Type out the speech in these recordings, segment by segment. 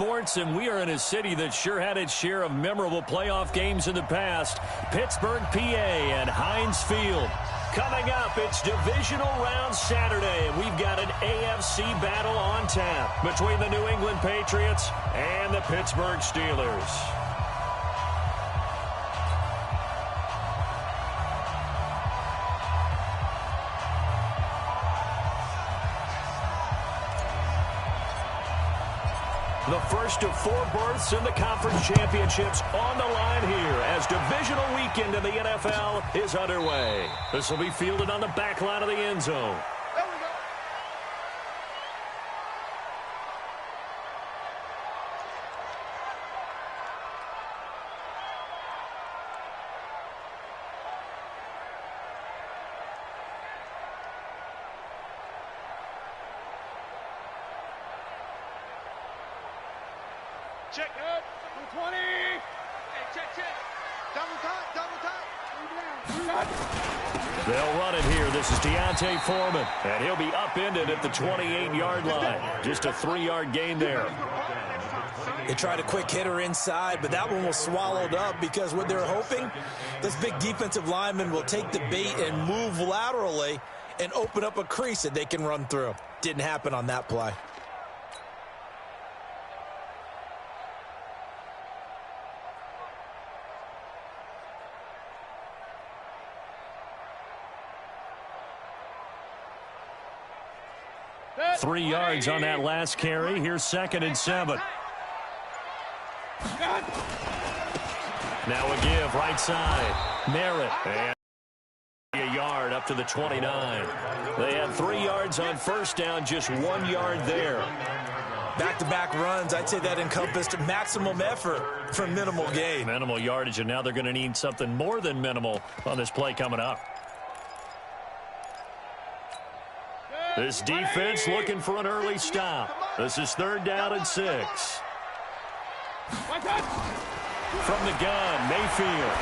Sports, and we are in a city that sure had its share of memorable playoff games in the past. Pittsburgh, PA at Heinz Field. Coming up, it's Divisional Round Saturday, and we've got an AFC battle on tap between the New England Patriots and the Pittsburgh Steelers. The first of 4 berths in the conference championships on the line here as divisional weekend in the NFL is underway. This will be fielded on the back line of the end zone. Check it. 20. Hey, check. Double time. They'll run it here. This is Deontay Foreman, and he'll be upended at the 28-yard line. Just a 3-yard gain there. They tried a quick hitter inside, but that one was swallowed up because what they're hoping, this big defensive lineman will take the bait and move laterally and open up a crease that they can run through. Didn't happen on that play. Three yards on that last carry. Here's 2nd and 7. Now a give right side. Merritt. And a yard up to the 29. They had 3 yards on first down, just 1 yard there. Back-to-back runs, I'd say that encompassed maximum effort for minimal gain. Minimal yardage, and now they're going to need something more than minimal on this play coming up. This defense looking for an early stop. This is 3rd down and 6. From the gun, Mayfield.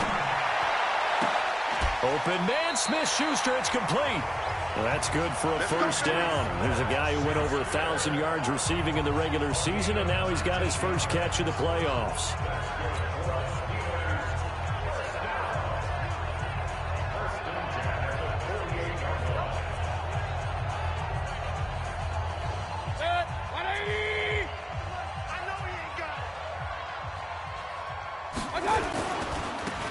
Open man, Smith-Schuster, it's complete. Well, that's good for a first down. There's a guy who went over 1,000 yards receiving in the regular season, and now he's got his first catch in the playoffs.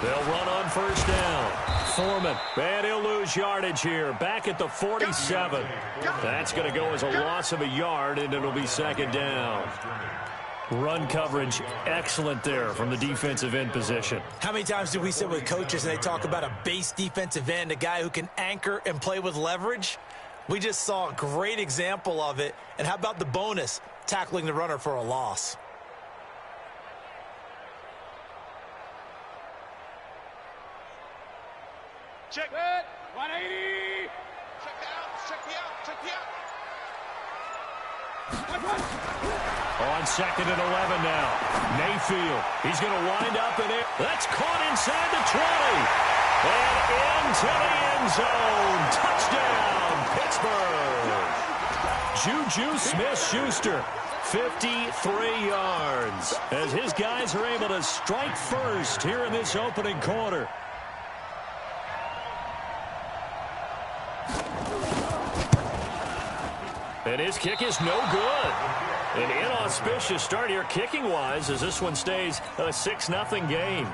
They'll run on first down. Foreman, and he'll lose yardage here. Back at the 47. That's going to go as a loss of a yard, and it'll be 2nd down. Run coverage, excellent there from the defensive end position. How many times do we sit with coaches and they talk about a base defensive end, a guy who can anchor and play with leverage? We just saw a great example of it. And how about the bonus, tackling the runner for a loss? Check it. 180. Check the out. On 2nd and 11 now. Mayfield. He's going to wind up in it. That's caught inside the 20. And into the end zone. Touchdown, Pittsburgh. Juju Smith-Schuster. 53 yards. As his guys are able to strike first here in this opening quarter. And his kick is no good. An inauspicious start here kicking-wise as this one stays a 6-0 game.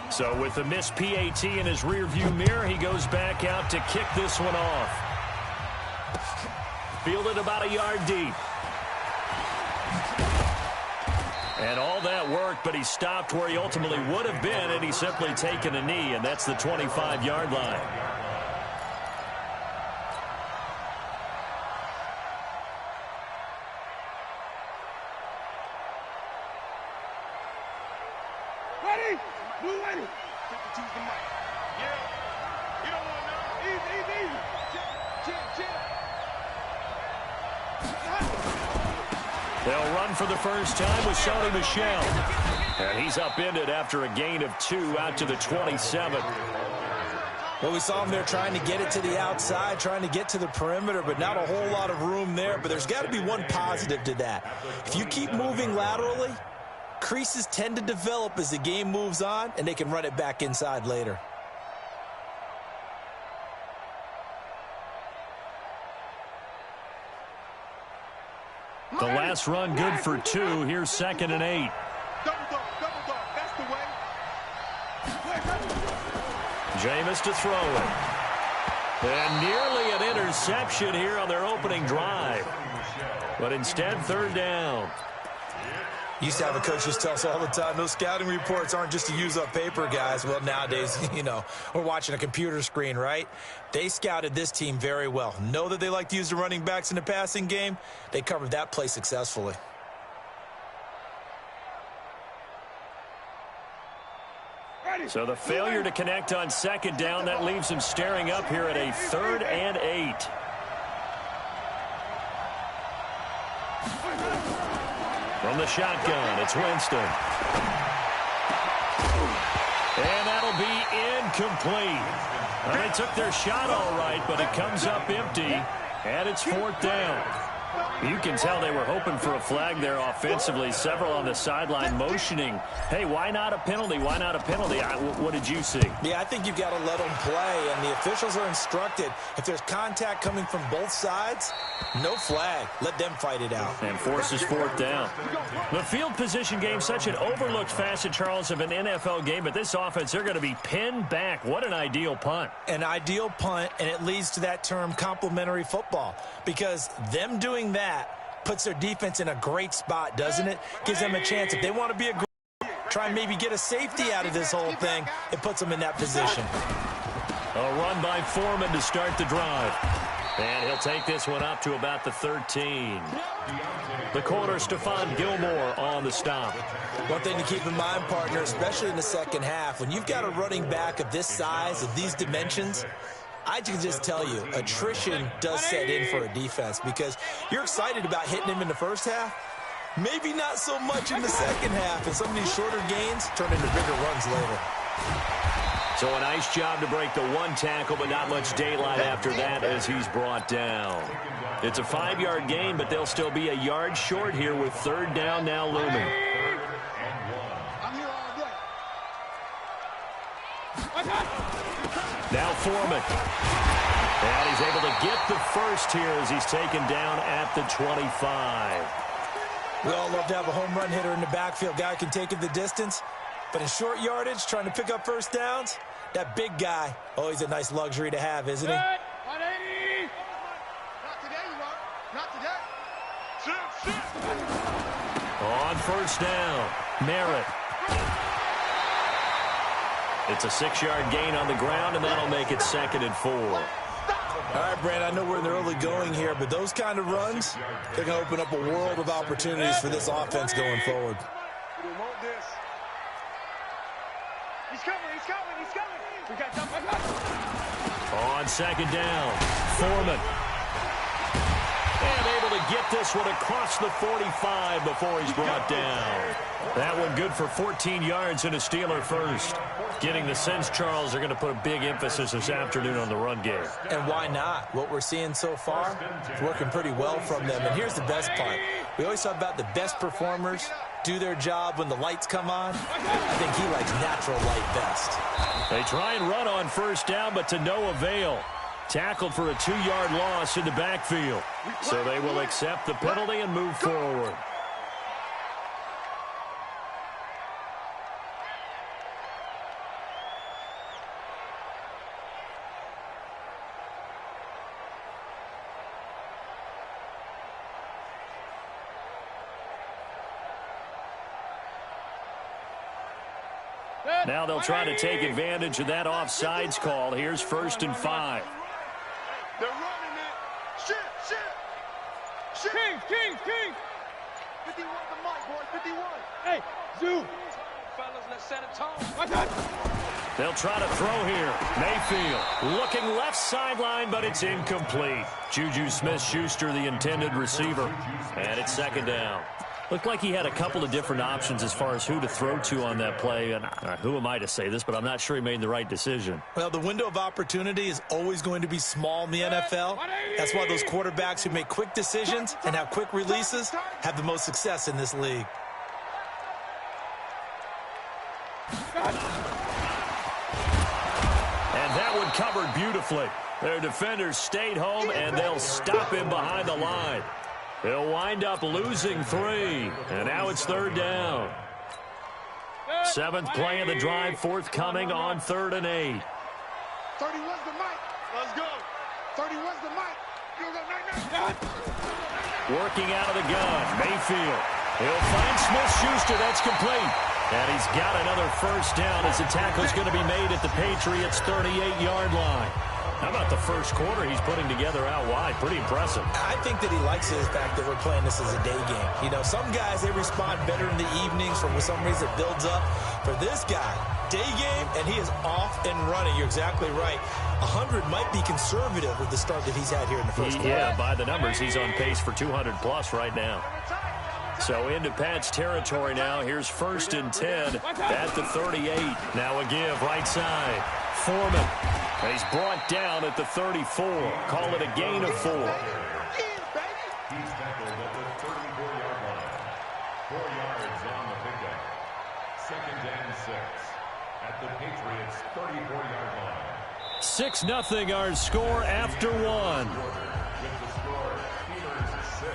So with the missed PAT in his rearview mirror, he goes back out to kick this one off. Fielded about a yard deep. And all that worked, but he stopped where he ultimately would have been, and he's simply taken a knee, and that's the 25-yard line. They'll run for the first time with Sony Michel. And he's upended after a gain of 2 out to the 27. Well, we saw him there trying to get it to the outside, trying to get to the perimeter, but not a whole lot of room there. But there's got to be one positive to that. If you keep moving laterally, creases tend to develop as the game moves on, and they can run it back inside later. The last run good for 2. Here's 2nd and 8. Double dog, that's the way. Jameis to throw it. And nearly an interception here on their opening drive. But instead, 3rd down. Used to have a coach just tell us all the time, those scouting reports aren't just to use up paper, guys. Well, nowadays, we're watching a computer screen, right? They scouted this team very well. Know that they like to use the running backs in the passing game. They covered that play successfully. So the failure to connect on 2nd down, that leaves him staring up here at a 3rd and 8. From the shotgun, it's Winston. And that'll be incomplete. Well, they took their shot all right, but it comes up empty, and it's 4th down. You can tell they were hoping for a flag there offensively. Several on the sideline motioning, hey, why not a penalty? Why not a penalty? What did you see? Yeah, I think you've got to let them play, and the officials are instructed, if there's contact coming from both sides, no flag. Let them fight it out. And forces 4th down. The field position game, such an overlooked facet, Charles, of an NFL game, but this offense, they're going to be pinned back. What an ideal punt. An ideal punt, and it leads to that term complementary football, because them doing that puts their defense in a great spot, doesn't it? Gives them a chance. If they want to be a group, try and maybe get a safety out of this whole thing, it puts them in that position. A run by Foreman to start the drive. And he'll take this one up to about the 13. The corner, Stephon Gilmore on the stop. One thing to keep in mind, partner, especially in the second half, when you've got a running back of this size, of these dimensions, I can just tell you, attrition does set in for a defense, because you're excited about hitting him in the first half. Maybe not so much in the second half, and some of these shorter gains turn into bigger runs later. So a nice job to break the 1 tackle, but not much daylight after that as he's brought down. It's a 5-yard gain, but they'll still be a yard short here with 3rd down now looming. Now Foreman. And he's able to get the first here as he's taken down at the 25. We all love to have a home run hitter in the backfield. Guy can take it the distance. But in short yardage, trying to pick up first downs, that big guy, always a nice luxury to have, isn't he? 180. Not today, you are. Not today. On 1st down, Merritt. It's a 6-yard gain on the ground, and that'll make it 2nd and 4. All right, Brand, I know we're in the early going here, but those kind of runs, they're going to open up a world of opportunities for this offense going forward. We want this. He's coming. We got something. On 2nd down, Foreman. And able to get this one across the 45 before he's brought down. That one good for 14 yards and a Steeler first. Getting the sense, Charles, they're going to put a big emphasis this afternoon on the run game. And why not? What we're seeing so far is working pretty well from them. And here's the best part. We always talk about the best performers do their job when the lights come on. I think he likes natural light best. They try and run on 1st down, but to no avail. Tackled for a 2-yard loss in the backfield. So they will accept the penalty and move forward. Now they'll try to take advantage of that offsides call. Here's 1st and 5. They're running it. Shit. King. 51 the mic, boy. 51. Hey, Zoo. Fellas, let's set a tone. They'll try to throw here. Mayfield looking left sideline, but it's incomplete. Juju Smith-Schuster, the intended receiver. And it's 2nd down. Looked like he had a couple of different options as far as who to throw to on that play. And who am I to say this, but I'm not sure he made the right decision. Well, the window of opportunity is always going to be small in the NFL. That's why those quarterbacks who make quick decisions and have quick releases have the most success in this league. And that one covered beautifully. Their defenders stayed home, and they'll stop him behind the line. He'll wind up losing 3, and now it's 3rd down. 7th play of the drive, forthcoming on 3rd and 8. 31's the mic. Let's go. 31's the mic. Working out of the gun, Mayfield. He'll find Smith-Schuster. That's complete. And he's got another 1st down as the tackle's going to be made at the Patriots' 38-yard line. How about the first quarter he's putting together out wide? Pretty impressive. I think that he likes the fact that we're playing this as a day game. You know, some guys, they respond better in the evenings. For some reason, it builds up. For this guy, day game, and he is off and running. You're exactly right. 100 might be conservative with the start that he's had here in the first quarter. Yeah, by the numbers, he's on pace for 200-plus right now. So into Pat's territory now. Here's 1st and 10 at the 38. Now a give right side. Foreman. He's brought down at the 34. Call it a gain of 4. He's tackled at the 34-yard line. 4 yards on the pickup. 2nd and 6 at the Patriots' 34-yard line. 6-0 our score after 1. With the score, Steelers 6,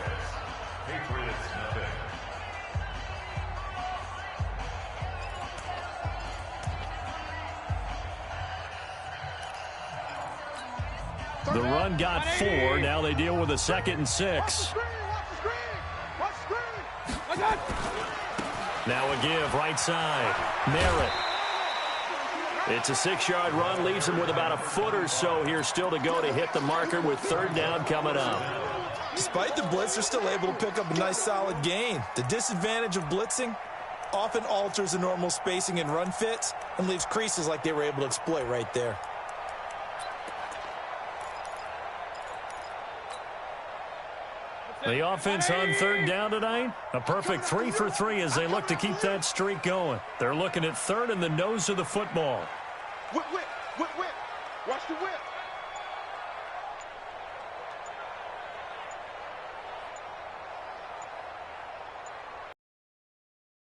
Patriots 0. The run got 4. Now they deal with a 2nd and 6. Now a give right side. Merritt. It's a 6-yard run. Leaves him with about a foot or so here still to go to hit the marker with 3rd down coming up. Despite the blitz, they're still able to pick up a nice solid gain. The disadvantage of blitzing often alters the normal spacing and run fits and leaves creases like they were able to exploit right there. The offense on 3rd down tonight, a perfect 3 for 3 as they look to keep that streak going. They're looking at 3rd in the nose of the football. Whip, whip, whip, whip. Watch the whip.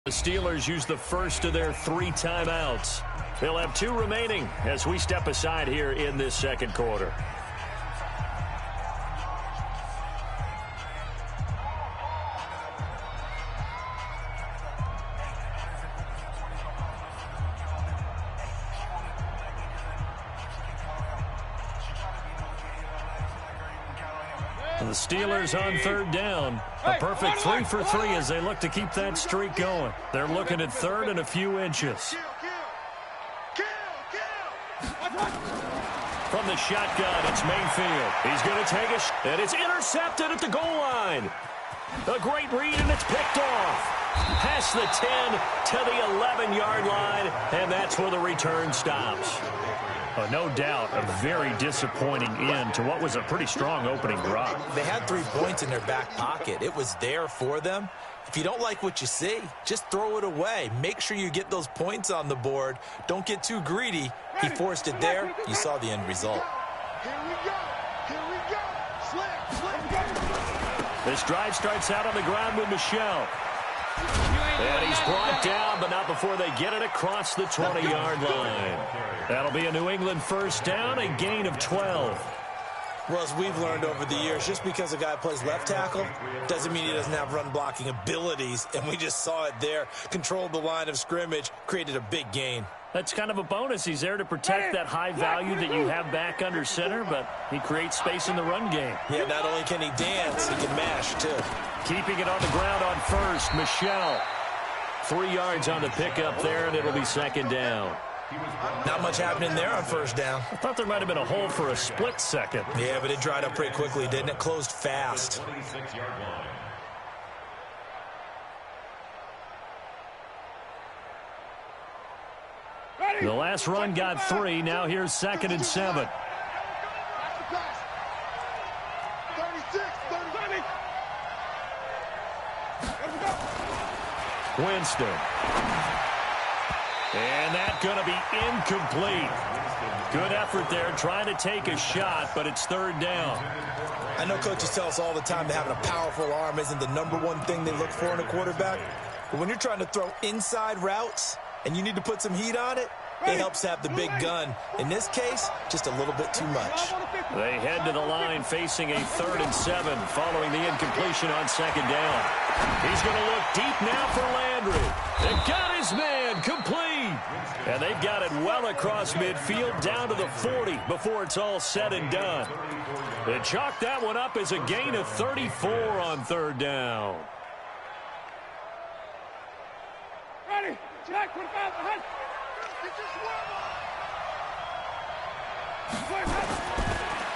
The Steelers use the first of their 3 timeouts. They'll have 2 remaining as we step aside here in this 2nd quarter. The Steelers on 3rd down. A perfect 3 for 3 as they look to keep that streak going. They're looking at 3rd and a few inches. From the shotgun, it's Mayfield. He's going to take it, and it's intercepted at the goal line. A great read, and it's picked off. Past the 10 to the 11-yard line, and that's where the return stops. No doubt a very disappointing end to what was a pretty strong opening drive. They had 3 points in their back pocket. It was there for them. If you don't like what you see, just throw it away. Make sure you get those points on the board. Don't get too greedy. He forced it there. You saw the end result. Here we go. Here we go. Slam, slam. This drive starts out on the ground with Michelle. And he's brought down, but not before they get it across the 20-yard line. That'll be a New England 1st down, a gain of 12. Well, as we've learned over the years, just because a guy plays left tackle doesn't mean he doesn't have run-blocking abilities, and we just saw it there. Controlled the line of scrimmage, created a big gain. That's kind of a bonus. He's there to protect that high value that you have back under center, but he creates space in the run game. Yeah, not only can he dance, he can mash, too. Keeping it on the ground on 1st, Michelle. 3 yards on the pickup there, and it'll be 2nd down. Not much happening there on 1st down. I thought there might have been a hole for a split second. Yeah, but it dried up pretty quickly, didn't it? Closed fast. The last run got 3. Now here's 2nd and 7. 36, 30. Winston. And that's going to be incomplete. Good effort there trying to take a shot, but it's third down. I know coaches tell us all the time that having a powerful arm isn't the #1 thing they look for in a quarterback. But when you're trying to throw inside routes and you need to put some heat on it, it helps have the big gun. In this case, just a little bit too much. They head to the line facing a 3rd and 7 following the incompletion on 2nd down. He's going to look deep now for Landry. They got his man complete. And they've got it well across midfield down to the 40 before it's all said and done. They chalk that one up as a gain of 34 on 3rd down. Ready, Jack, 45, behind.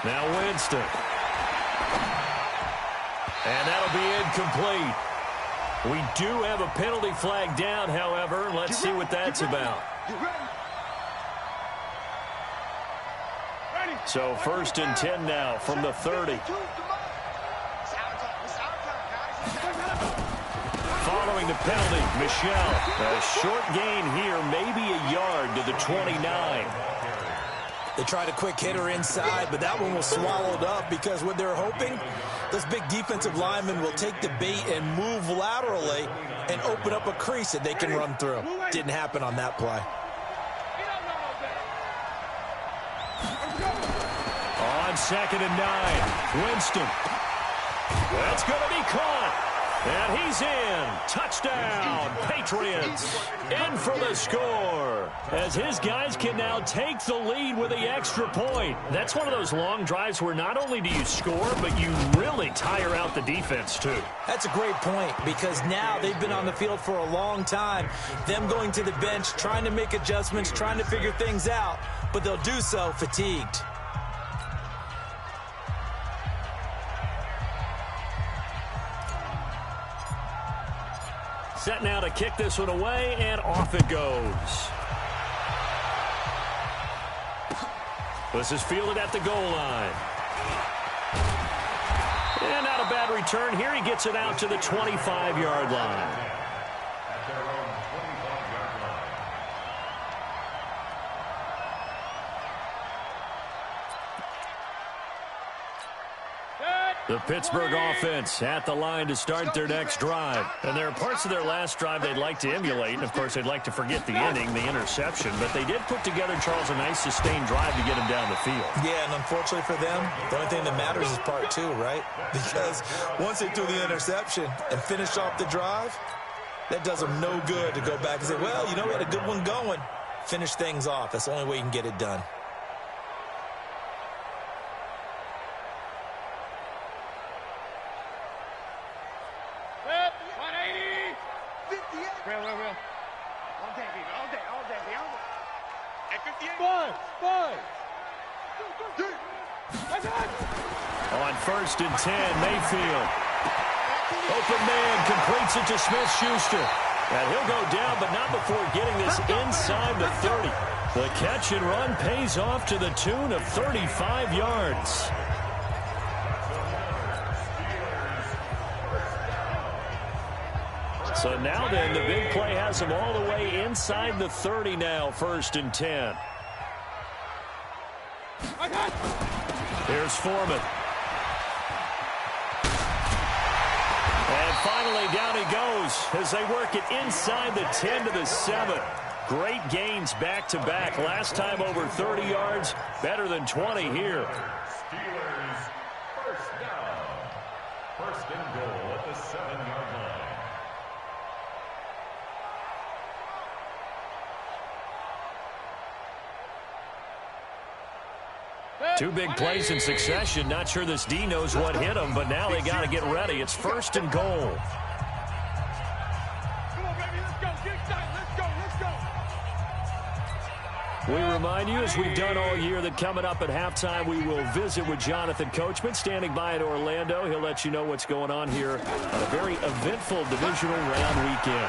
Now Winston. And that'll be incomplete. We do have a penalty flag down, however. Let's see what that's about. So 1st and 10 now from the 30. Following the penalty, Michel. A short gain here, maybe a yard to the 29. They tried a quick hitter inside, but that one was swallowed up because what they're hoping, those big defensive linemen will take the bait and move laterally and open up a crease that they can run through. Didn't happen on that play. On 2nd and 9, Winston. That's going to be caught. And he's in. Touchdown, Patriots. In for the score. As his guys can now take the lead with the extra point. That's one of those long drives where not only do you score, but you really tire out the defense, too. That's a great point because now they've been on the field for a long time. Them going to the bench, trying to make adjustments, trying to figure things out, but they'll do so fatigued. Set now to kick this one away, and off it goes. This is fielded at the goal line. And not a bad return here. He gets it out to the 25-yard line. At their own 25-yard line. The Pittsburgh offense at the line to start their next drive. And there are parts of their last drive they'd like to emulate. And, of course, they'd like to forget the inning, the interception. But they did put together, Charles, a nice sustained drive to get him down the field. Yeah, and unfortunately for them, the only thing that matters is part 2, right? Because once they threw the interception and finished off the drive, that does them no good to go back and say, well, you know, we had a good one going. Finish things off. That's the only way you can get it done. On 1st and 10, Mayfield. Open man completes it to Smith-Schuster. And he'll go down, but not before getting this inside the 30. The catch and run pays off to the tune of 35 yards. So now then, the big play has him all the way inside the 30 now, 1st and 10. Here's Foreman. And finally, down he goes as they work it inside the 10 to the 7. Great gains back-to-back. Last time over 30 yards, better than 20 here. Steelers first down. 1st and goal at the 7-yard line. Two big plays in succession. Not sure this D knows what hit him, but now they got to get ready. It's 1st and goal. Come on, baby, let's go. Get excited. Let's go. We remind you, as we've done all year, that coming up at halftime, we will visit with Jonathan Coachman, standing by at Orlando. He'll let you know what's going on here on a very eventful divisional round weekend.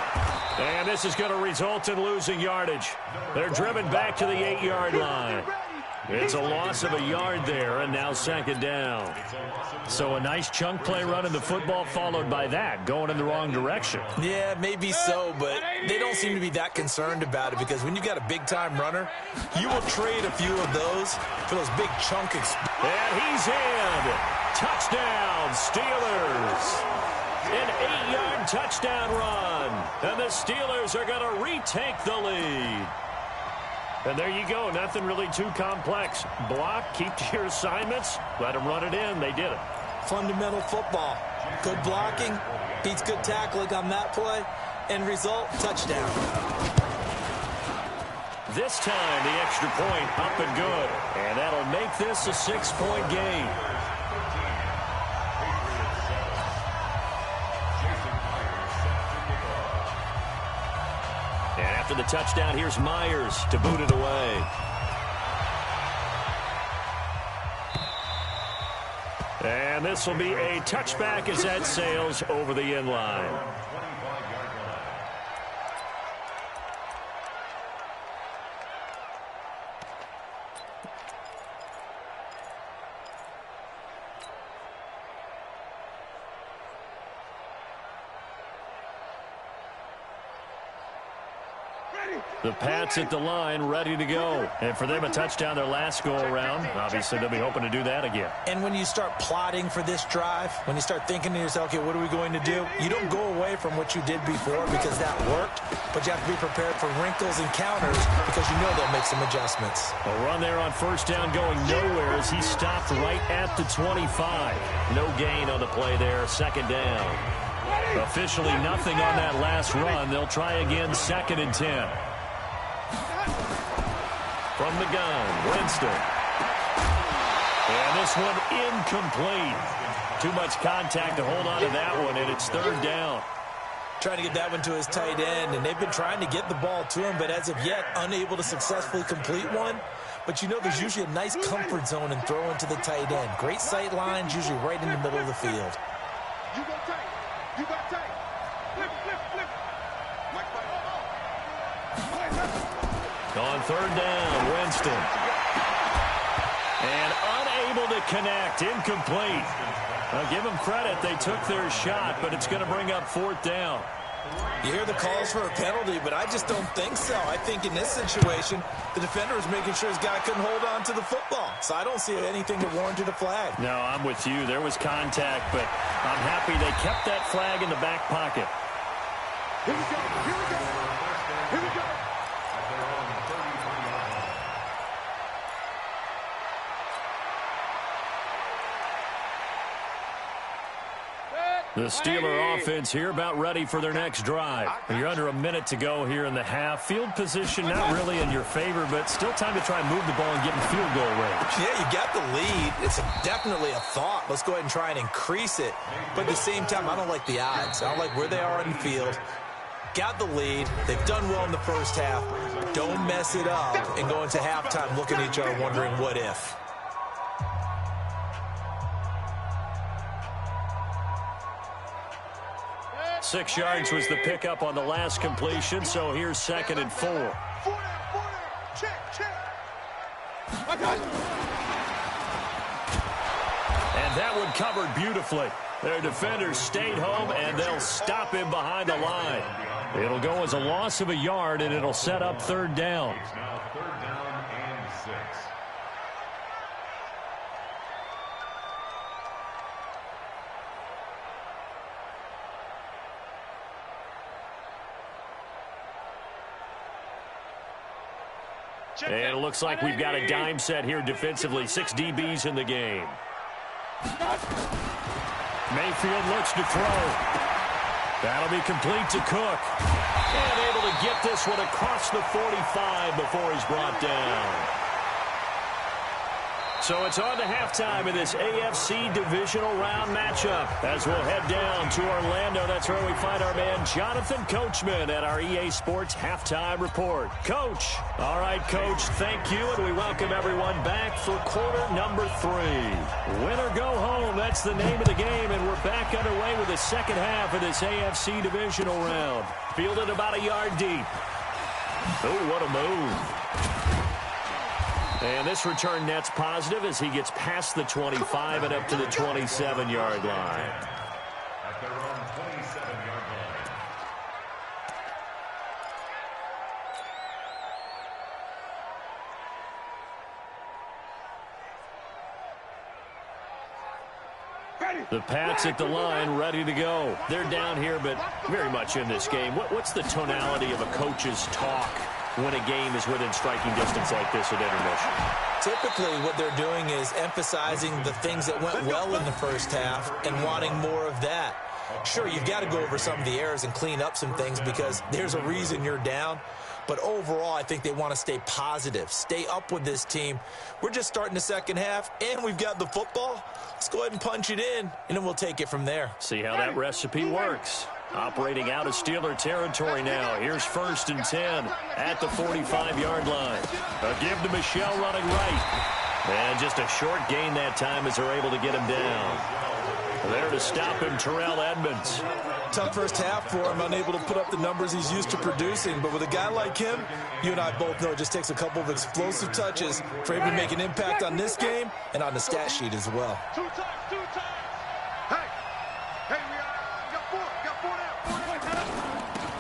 And this is going to result in losing yardage. They're driven back to the 8-yard line. It's a loss of a yard there, and now second down. So a nice chunk play running the football, followed by that, going in the wrong direction. Yeah, maybe so, but they don't seem to be that concerned about it because when you've got a big-time runner, you will trade a few of those for those big chunk. And he's in. Touchdown, Steelers. An 8-yard touchdown run. And the Steelers are going to retake the lead. And there you go. Nothing really too complex. Block, keep to your assignments, let them run it in. They did it. Fundamental football. Good blocking, beats good tackling on that play. End result, touchdown. This time, the extra point up and good. And that'll make this a 6-point game. And after the touchdown, here's Myers to boot it away. And this will be a touchback as that sails over the end line. The Pats at the line, ready to go. And for them, a touchdown their last go-around. Obviously, they'll be hoping to do that again. And when you start plotting for this drive, when you start thinking to yourself, okay, what are we going to do? You don't go away from what you did before because that worked, but you have to be prepared for wrinkles and counters because you know they'll make some adjustments. A run there on first down going nowhere as he stopped right at the 25. No gain on the play there, second down. Officially nothing on that last run. They'll try again, 2nd and 10. From the gun, Winston. And this one incomplete. Too much contact to hold on to that one, and it's 3rd down. Trying to get that one to his tight end, and they've been trying to get the ball to him, but as of yet, unable to successfully complete one. But you know there's usually a nice comfort zone in throwing to the tight end. Great sight lines, usually right in the middle of the field. You go tight. You got tight. Flip, flip, flip. Mike, On 3rd down, Winston. And unable to connect, incomplete. Now give them credit, they took their shot, but it's going to bring up 4th down. You hear the calls for a penalty, but I just don't think so. I think in this situation, the defender is making sure his guy couldn't hold on to the football. So I don't see anything that warranted a flag. No, I'm with you. There was contact, but I'm happy they kept that flag in the back pocket. Here we go. Here we go. Here we go. The Steeler offense here about ready for their next drive. You're under a minute to go here in the half. Field position not really in your favor, but still time to try and move the ball and get in field goal range. Yeah, you got the lead. It's definitely a thought. Let's go ahead and try and increase it. But at the same time, I don't like the odds. I don't like where they are in the field. Got the lead. They've done well in the first half. Don't mess it up and go into halftime looking at each other wondering what if. Six yards was the pickup on the last completion, so here's 2nd and 4. 4 down. Check, check. I got it. And that one covered beautifully. Their defenders stayed home, and they'll stop him behind the line. It'll go as a loss of a yard, and it'll set up 3rd down. It's now 3rd down and 6. And it looks like we've got a dime set here defensively. 6 DBs in the game. Mayfield looks to throw. That'll be complete to Cook. And able to get this one across the 45 before he's brought down. So it's on to halftime in this AFC divisional round matchup. As we'll head down to Orlando, that's where we find our man Jonathan Coachman at our EA Sports Halftime Report. Coach. All right, Coach, thank you, and we welcome everyone back for quarter number 3. Win or go home, that's the name of the game, and we're back underway with the second half of this AFC divisional round. Fielded about a yard deep. Oh, what a move. And this return net's positive as he gets past the 25 and up to the 27-yard line. At their own 27-yard line. The Pats at the line, ready to go. They're down here, but very much in this game. What's the tonality of a coach's talk when a game is within striking distance like this at intermission? Typically, what they're doing is emphasizing the things that went well in the first half and wanting more of that. Sure, you've got to go over some of the errors and clean up some things because there's a reason you're down. But overall, I think they want to stay positive, stay up with this team. We're just starting the second half, and we've got the football. Let's go ahead and punch it in, and then we'll take it from there. See how that recipe works. Operating out of Steeler territory now. Here's 1st and 10 at the 45-yard line. A give to Michel running right. And just a short gain that time as they're able to get him down. There to stop him, Terrell Edmonds. Tough first half for him, unable to put up the numbers he's used to producing. But with a guy like him, you and I both know it just takes a couple of explosive touches for him to make an impact on this game and on the stat sheet as well. Two times. Hey, we got four now.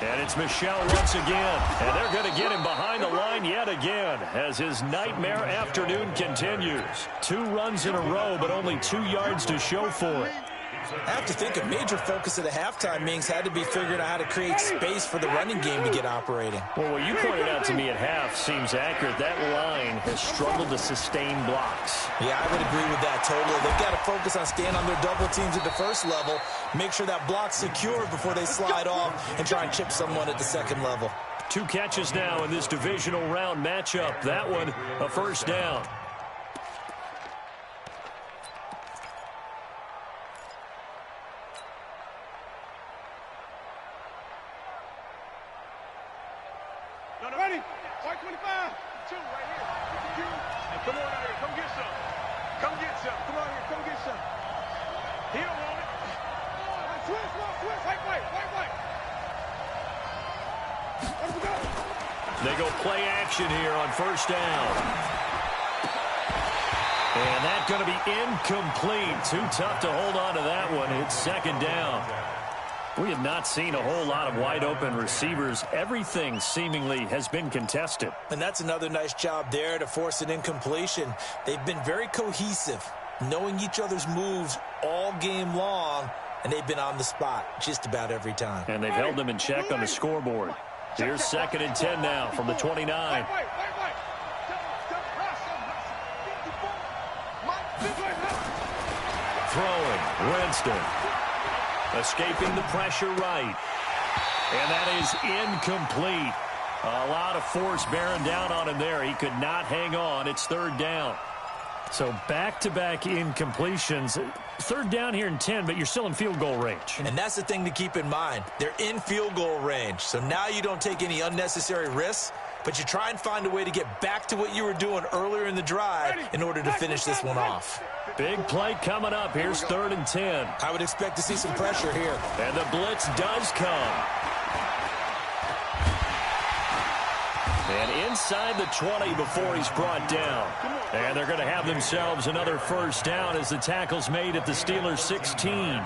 And it's Michel once again. And they're going to get him behind the line yet again as his nightmare afternoon continues. 2 runs in a row, but only 2 yards to show for it. I have to think a major focus of the halftime meetings had to be figuring out how to create space for the running game to get operating. Well, what you pointed out to me at half seems accurate. That line has struggled to sustain blocks. Yeah, I would agree with that totally. They've got to focus on staying on their double teams at the first level, make sure that block's secure before they slide off and try and chip someone at the second level. 2 catches now in this divisional round matchup. That one, a first down. Ready? White 25. 2 right here. Hey, come on out here. Come get some. Come get some. Come on here. Come get some. He don't want it. Switch. White. Let's go. They go play action here on first down. And that's going to be incomplete. Too tough to hold on to that one. It's 2nd down. We have not seen a whole lot of wide-open receivers. Everything seemingly has been contested. And that's another nice job there to force an incompletion. They've been very cohesive, knowing each other's moves all game long, and they've been on the spot just about every time. And they've held them in check on the scoreboard. Here's 2nd and 10 now from the 29. Throwing, Winston. Escaping the pressure right. And that is incomplete. A lot of force bearing down on him there. He could not hang on. It's 3rd down. So back-to-back incompletions. 3rd down here and 10, but you're still in field goal range. And that's the thing to keep in mind. They're in field goal range. So now you don't take any unnecessary risks, but you try and find a way to get back to what you were doing earlier in the drive in order to finish this one off. Big play coming up. Here's 3rd and 10. I would expect to see some pressure here. And the blitz does come. And inside the 20 before he's brought down. And they're going to have themselves another first down as the tackle's made at the Steelers' 16.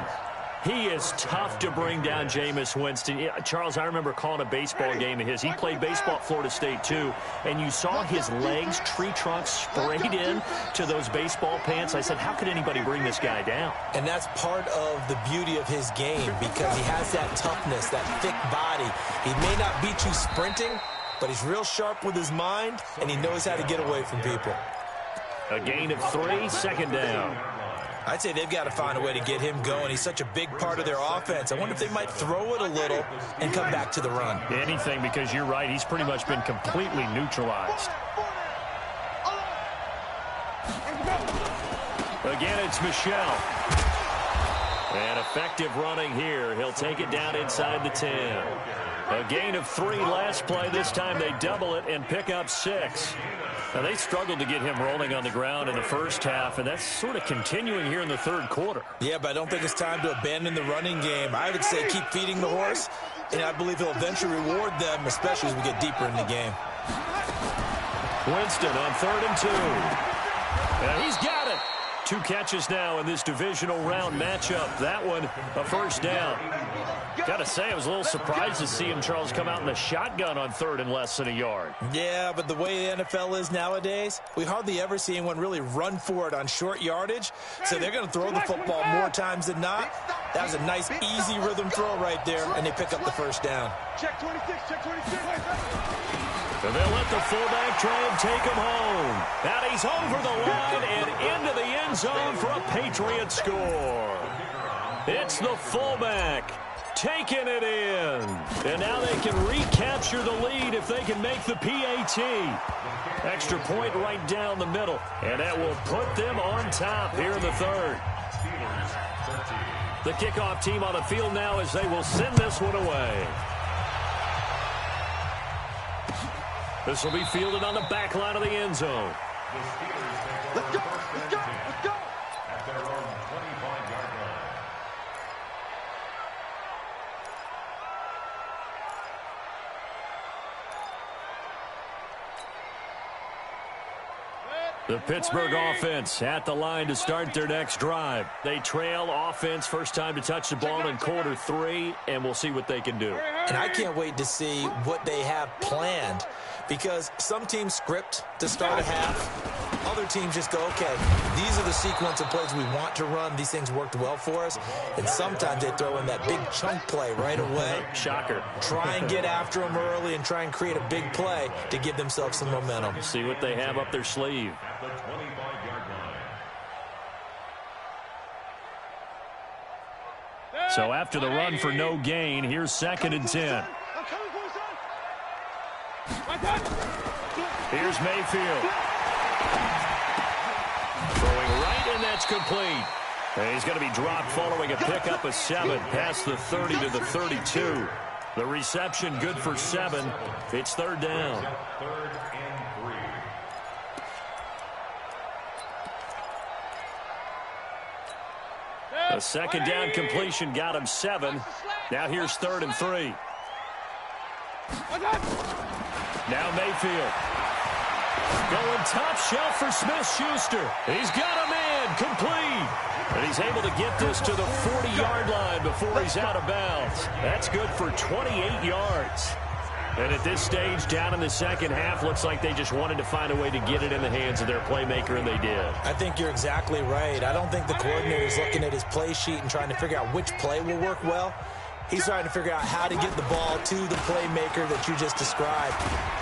He is tough to bring down, Jameis Winston. Charles, I remember calling a baseball game of his. He played baseball at Florida State, too, and you saw his legs, tree trunks sprayed in to those baseball pants. I said, how could anybody bring this guy down? And that's part of the beauty of his game because he has that toughness, that thick body. He may not beat you sprinting, but he's real sharp with his mind, and he knows how to get away from people. A gain of 3, 2nd down. I'd say they've got to find a way to get him going. He's such a big part of their offense. I wonder if they might throw it a little and come back to the run. Anything, because you're right. He's pretty much been completely neutralized. Again, it's Michel. And effective running here. He'll take it down inside the 10. A gain of 3 last play. This time they double it and pick up 6. Now, they struggled to get him rolling on the ground in the first half, and that's sort of continuing here in the 3rd quarter. Yeah, but I don't think it's time to abandon the running game. I would say keep feeding the horse, and I believe he'll eventually reward them, especially as we get deeper in the game. Winston on 3rd and 2. And he's got it. 2 catches now in this divisional round matchup. That one, a first down. Got to say, I was a little surprised to see him, Charles, come out in a shotgun on 3rd and less than a yard. Yeah, but the way the NFL is nowadays, we hardly ever see anyone really run for it on short yardage. So they're going to throw the football more times than not. That was a nice, easy rhythm throw right there, and they pick up the first down. Check 26, check 26. And they'll let the fullback try and take him home. And he's over the line and into the end zone for a Patriot score. It's the fullback taking it in. And now they can recapture the lead if they can make the PAT. Extra point right down the middle. And that will put them on top here in the 3rd. The kickoff team on the field now as they will send this one away. This will be fielded on the back line of the end zone. Let's go, let's go, let's go. At their own 25-yard line. The Pittsburgh offense at the line to start their next drive. They trail offense, first time to touch the ball in quarter 3, and we'll see what they can do. And I can't wait to see what they have planned, because some teams script to start a half. Other teams just go, okay, these are the sequence of plays we want to run. These things worked well for us. And sometimes they throw in that big chunk play right away. Shocker. Try and get after them early and try and create a big play to give themselves some momentum. See what they have up their sleeve. At the 25-yard line. So after the run for no gain, here's 2nd and 10. I'm coming for you, son. Here's Mayfield. Throwing right, and that's complete. And he's going to be dropped following a pickup of 7 past the 30 to the 32. The reception good for 7. It's 3rd down. 3rd and 3. A 2nd down completion got him 7. Now here's 3rd and 3. Now Mayfield. Going top shelf for Smith-Schuster. He's got a man complete. And he's able to get this to the 40-yard line before he's out of bounds. That's good for 28 yards. And at this stage, down in the second half, looks like they just wanted to find a way to get it in the hands of their playmaker, and they did. I think you're exactly right. I don't think the coordinator is looking at his play sheet and trying to figure out which play will work well. He's trying to figure out how to get the ball to the playmaker that you just described.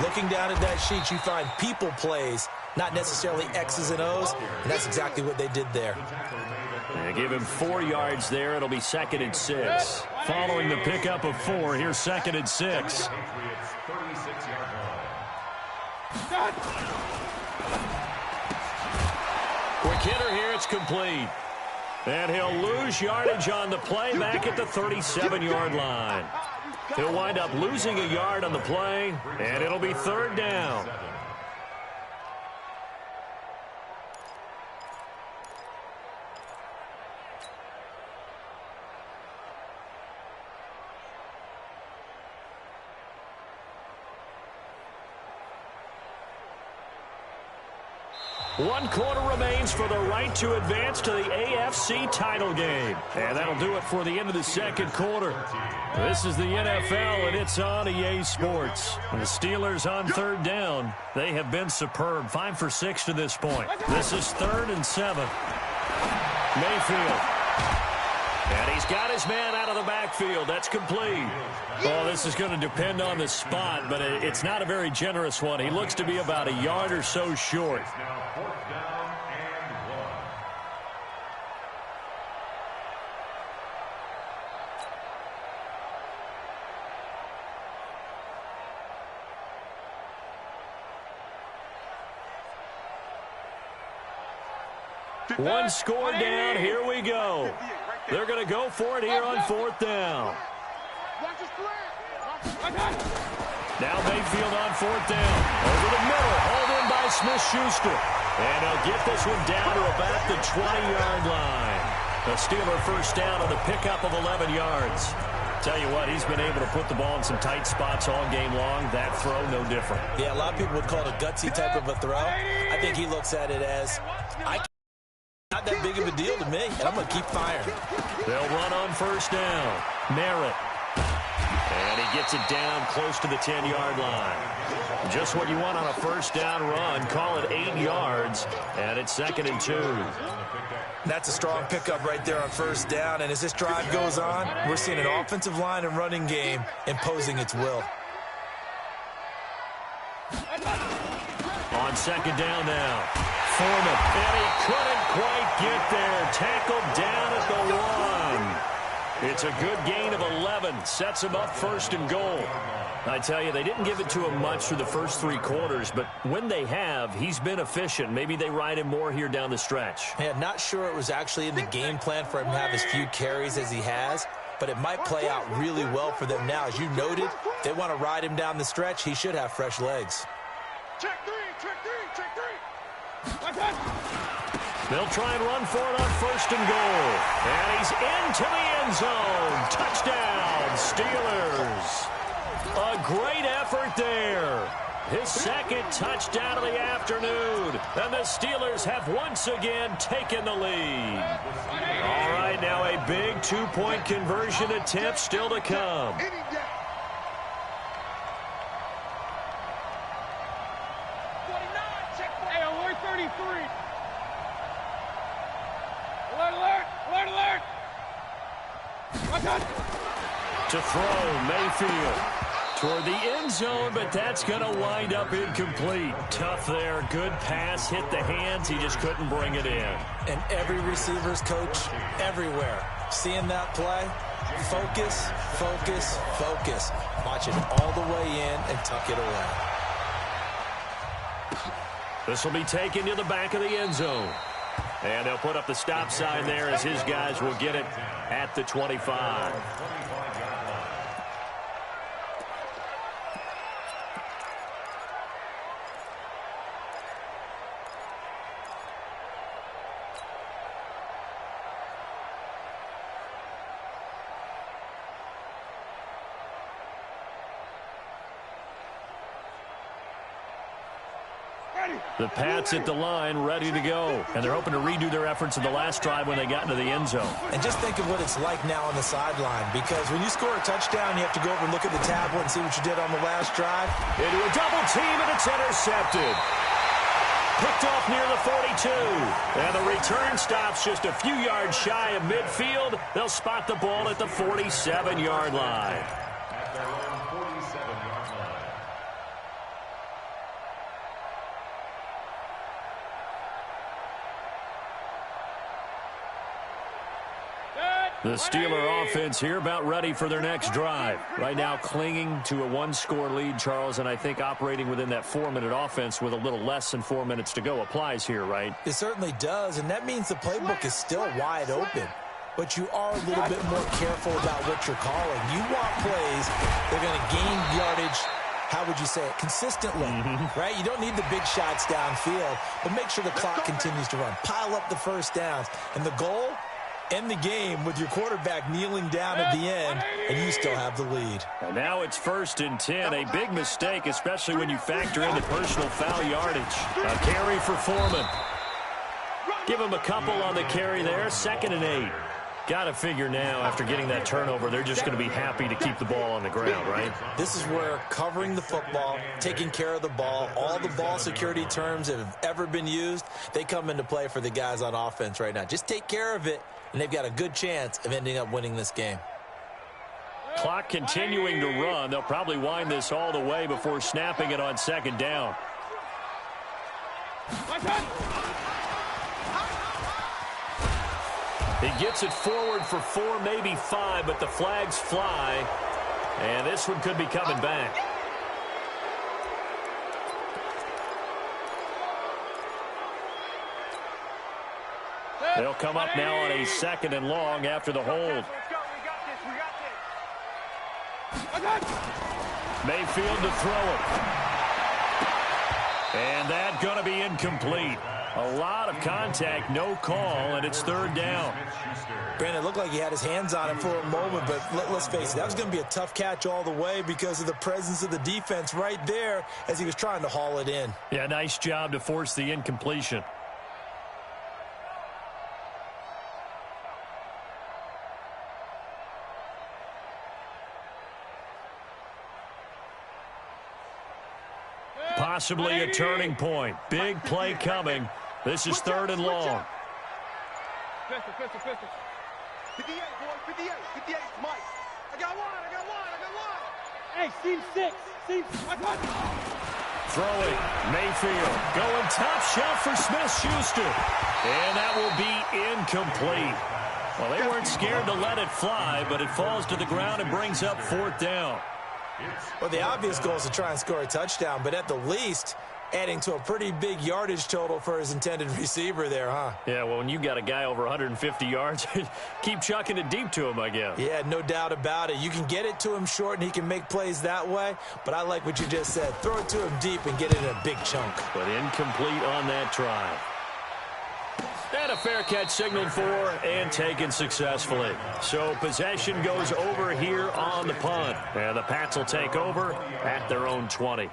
Looking down at that sheet, you find people plays, not necessarily X's and O's, and that's exactly what they did there. They give him 4 yards there. It'll be 2nd and 6. Following the pickup of 4, here's 2nd and 6. Patriots 36-yard line. Quick hitter here. It's complete. And he'll lose yardage on the play back at the 37-yard line. He'll wind up losing a yard on the play, and it'll be 3rd down. One quarter remains for the right to advance to the AFC title game. And that'll do it for the end of the second quarter. This is the NFL, and it's on EA Sports. And the Steelers on 3rd down. They have been superb. 5 for 6 to this point. This is 3rd and 7. Mayfield. And he's got his man out of the backfield. That's complete. Oh, this is going to depend on the spot, but it's not a very generous one. He looks to be about a yard or so short. Now 4th down and 1. One score down. Here we go. They're going to go for it here on 4th down. Now Mayfield on 4th down. Over the middle. Hauled in by Smith-Schuster. And he'll get this one down to about the 20-yard line. A Steeler first down on the pickup of 11 yards. Tell you what, he's been able to put the ball in some tight spots all game long. That throw, no different. Yeah, a lot of people would call it a gutsy type of a throw. I think he looks at it as, not that big of a deal to me, and I'm going to keep firing. They'll run on first down. Merritt. And he gets it down close to the 10-yard line. Just what you want on a first down run. Call it 8 yards, and it's 2nd and 2. That's a strong pickup right there on first down, and as this drive goes on, we're seeing an offensive line and running game imposing its will. On 2nd down now. Foreman, and he couldn't quite get there. Tackled down at the 1. It's a good gain of 11. Sets him up 1st and goal. I tell you, they didn't give it to him much through the first 3 quarters, but when they have, he's been efficient. Maybe they ride him more here down the stretch. Yeah, not sure it was actually in the game plan for him to have as few carries as he has, but it might play out really well for them now. As you noted, they want to ride him down the stretch. He should have fresh legs. Check 3, check 3, check 3. They'll try and run for it on 1st and goal. And he's into the end zone. Touchdown, Steelers. A great effort there. His 2nd touchdown of the afternoon. And the Steelers have once again taken the lead. All right, now a big 2-point conversion attempt still to come. Hey, alert 33. Alert, alert, alert, alert. To throw, Mayfield toward the end zone, but that's going to wind up incomplete. Tough there. Good pass. Hit the hands. He just couldn't bring it in. And every receiver's coach everywhere, seeing that play, focus, focus, focus. Watch it all the way in and tuck it away. This will be taken to the back of the end zone. And they'll put up the stop sign there as his guys will get it at the 25. The Pats at the line, ready to go. And they're hoping to redo their efforts in the last drive when they got into the end zone. And just think of what it's like now on the sideline, because when you score a touchdown, you have to go over and look at the tablet and see what you did on the last drive. Into a double team, and it's intercepted. Picked off near the 42. And the return stops just a few yards shy of midfield. They'll spot the ball at the 47-yard line. At their own 47-yard line. The Steeler offense here about ready for their next drive. Right now clinging to a 1-score lead, Charles, and I think operating within that 4-minute offense with a little less than 4 minutes to go applies here, right? It certainly does, and that means the playbook is still wide open. But you are a little bit more careful about what you're calling. You want plays that are going to gain yardage, how would you say it, consistently, right? You don't need the big shots downfield, but make sure the clock continues to run. Pile up the first downs, and the goal, end the game with your quarterback kneeling down at the end, and you still have the lead. And now it's 1st and 10. A big mistake, especially when you factor in the personal foul yardage. A carry for Foreman. Give him a couple on the carry there. 2nd and 8. Got to figure now, after getting that turnover, they're just going to be happy to keep the ball on the ground, right? This is where covering the football, taking care of the ball, all the ball security terms that have ever been used, they come into play for the guys on offense right now. Just take care of it, and they've got a good chance of ending up winning this game. Clock continuing to run. They'll probably wind this all the way before snapping it on 2nd down. He gets it forward for 4, maybe 5, but the flags fly. And this one could be coming back. They'll come up now on a 2nd and long after the hold. Mayfield to throw it. And that's going to be incomplete. A lot of contact, no call, and it's third down. Brandon, it looked like he had his hands on it for a moment, but let's face it, that was going to be a tough catch all the way because of the presence of the defense right there as he was trying to haul it in. Yeah, nice job to force the incompletion. Possibly a turning point. Big play coming. This is third and long. Pistol. 58, boy, 58, 58, Mike. I got one. Hey, seam 6. Throwing, Mayfield. Going top shot for Smith-Schuster. And that will be incomplete. Well, they weren't scared to let it fly, but it falls to the ground and brings up fourth down. Well, the obvious goal is to try and score a touchdown, but at the least, adding to a pretty big yardage total for his intended receiver there, huh? Yeah, well, when you got a guy over 150 yards, keep chucking it deep to him, I guess. Yeah, no doubt about it. You can get it to him short, and he can make plays that way, but I like what you just said. Throw it to him deep and get it in a big chunk. But incomplete on that try. And a fair catch signaled for and taken successfully. So possession goes over here on the punt. And the Pats will take over at their own 20.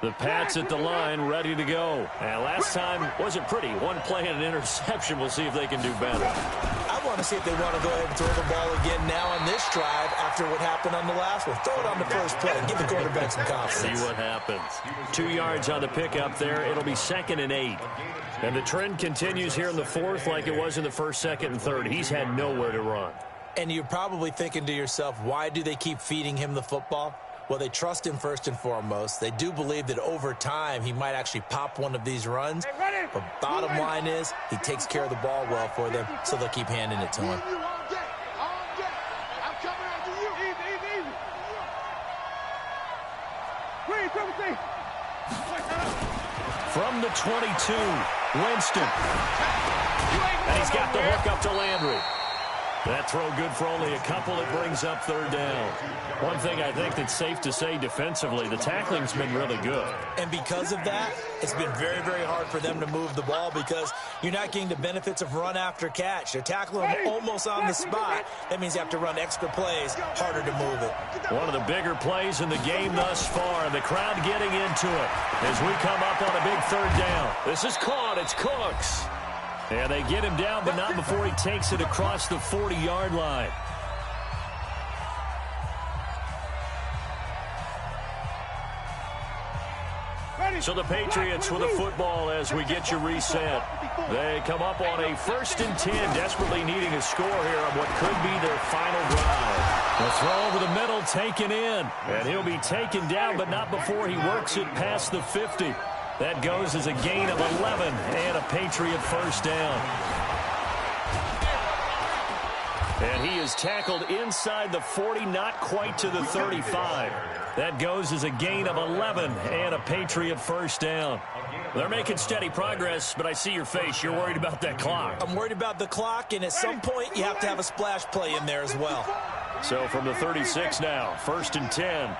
The Pats at the line, ready to go. And last time wasn't pretty. One play and an interception. We'll see if they can do better. I want to see if they want to go ahead and throw the ball again now on this drive after what happened on the last one. Throw it on the first play and give the quarterback some confidence. See what happens. 2 yards on the pickup there. It'll be 2nd and 8. And the trend continues here in the fourth like it was in the first, second, and third. He's had nowhere to run. And you're probably thinking to yourself, why do they keep feeding him the football? Well, they trust him first and foremost. They do believe that over time he might actually pop one of these runs. But bottom line is he takes care of the ball well for them, so they'll keep handing it to him. From the 22, Winston. And he's got the hook up to Landry. That throw good for only a couple. It brings up third down. One thing I think that's safe to say defensively, the tackling's been really good. And because of that, it's been very, very hard for them to move the ball because you're not getting the benefits of run after catch. They're tackling them almost on the spot. That means you have to run extra plays, harder to move it. One of the bigger plays in the game thus far, and the crowd getting into it as we come up on a big third down. This is caught. It's Cooks. And they get him down, but not before he takes it across the 40-yard line. So the Patriots with a football as we get you reset. They come up on a 1st and 10, desperately needing a score here on what could be their final drive. The throw over the middle taken in, and he'll be taken down, but not before he works it past the 50. That goes as a gain of 11 and a Patriot first down. And he is tackled inside the 40, not quite to the 35. That goes as a gain of 11 and a Patriot first down. They're making steady progress, but I see your face. You're worried about that clock. I'm worried about the clock, and at some point you have to have a splash play in there as well. So from the 36 now, 1st and 10.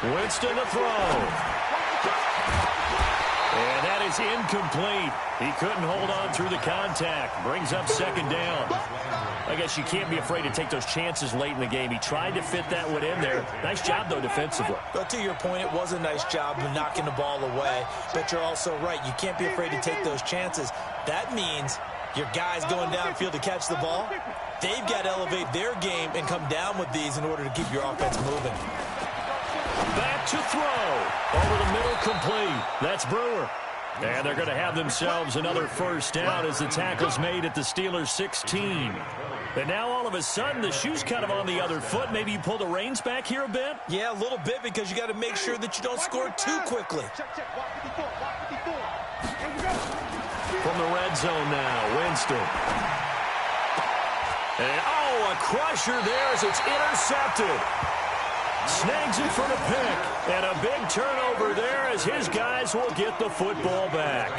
Winston to throw. And that is incomplete. He couldn't hold on through the contact. Brings up 2nd down. I guess you can't be afraid to take those chances late in the game. He tried to fit that one in there. Nice job, though, defensively. But to your point, it was a nice job of knocking the ball away. But you're also right. You can't be afraid to take those chances. That means your guys going downfield to catch the ball, they've got to elevate their game and come down with these in order to keep your offense moving. Back to throw. Over the middle, complete. That's Brewer. And they're going to have themselves another first down as the tackle's made at the Steelers' 16. And now all of a sudden the shoe's kind of on the other foot. Maybe you pull the reins back here a bit? Yeah, a little bit because you got to make sure that you don't score too quickly. From the red zone now, Winston. And, a crusher there as it's intercepted. Snags it for the pick. And a big turnover there as his guys will get the football back.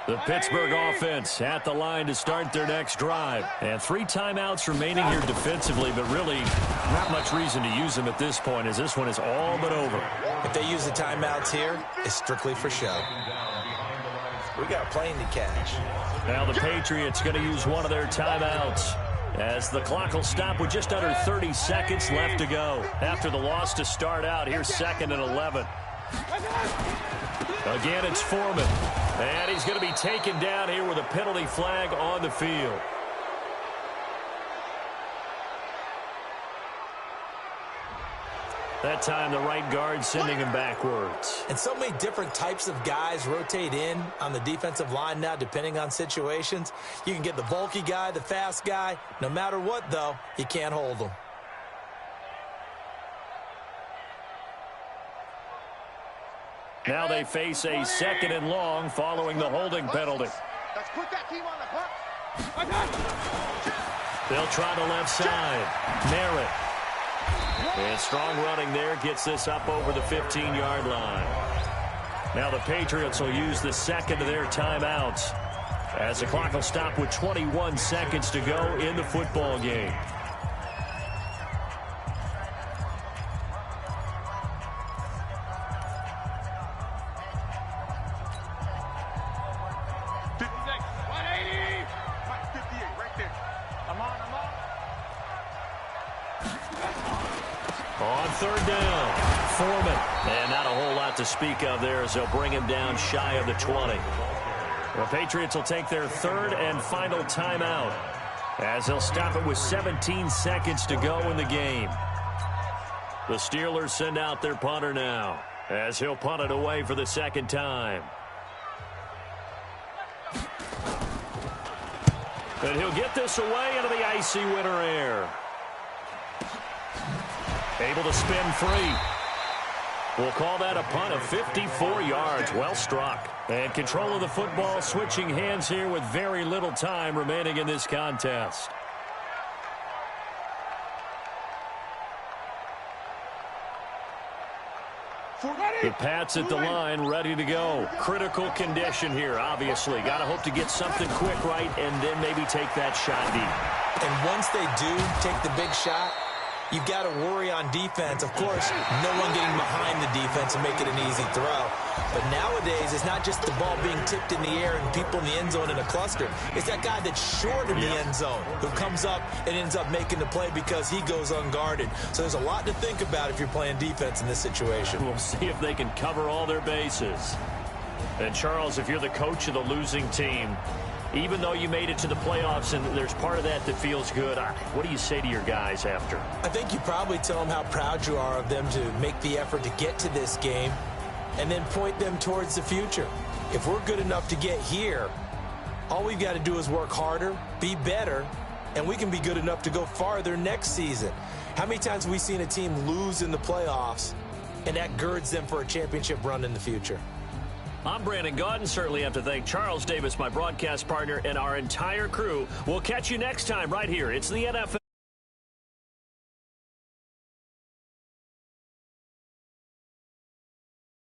The The Pittsburgh offense at the line to start their next drive. And 3 timeouts remaining here defensively, but really not much reason to use them at this point as this one is all but over. If they use the timeouts here, it's strictly for show. We got a plane to catch. Now the Patriots going to use one of their timeouts as the clock will stop with just under 30 seconds left to go. After the loss to start out, here's 2nd and 11. Again, it's Foreman. And he's going to be taken down here with a penalty flag on the field. That time, the right guard sending him backwards. And so many different types of guys rotate in on the defensive line now, depending on situations. You can get the bulky guy, the fast guy. No matter what, though, you can't hold them. Now they face a 2nd and long following the holding penalty. Let's put that team on the clock. They'll try the left side. Merritt. And strong running there gets this up over the 15-yard line. Now the Patriots will use the 2nd of their timeouts as the clock will stop with 21 seconds to go in the football game. On 3rd down, Foreman. And not a whole lot to speak of there as they'll bring him down shy of the 20. The Patriots will take their 3rd and final timeout as they'll stop it with 17 seconds to go in the game. The Steelers send out their punter now as he'll punt it away for the 2nd time. And he'll get this away into the icy winter air. Able to spin free. We'll call that a punt of 54 yards. Well struck. And control of the football switching hands here with very little time remaining in this contest. The Pats at the line ready to go. Critical condition here, obviously. Got to hope to get something quick right and then maybe take that shot deep. And once they do take the big shot, you've got to worry on defense. Of course, no one getting behind the defense and make it an easy throw. But nowadays, it's not just the ball being tipped in the air and people in the end zone in a cluster. It's that guy that's short in the end zone who comes up and ends up making the play because he goes unguarded. So there's a lot to think about if you're playing defense in this situation. We'll see if they can cover all their bases. And, Charles, if you're the coach of the losing team, even though you made it to the playoffs and there's part of that feels good, what do you say to your guys after? I think you probably tell them how proud you are of them to make the effort to get to this game and then point them towards the future. If we're good enough to get here, all we've got to do is work harder, be better, and we can be good enough to go farther next season. How many times have we seen a team lose in the playoffs, and that girds them for a championship run in the future? I'm Brandon Gaudin. Certainly have to thank Charles Davis, my broadcast partner, and our entire crew. We'll catch you next time right here. It's the NFL.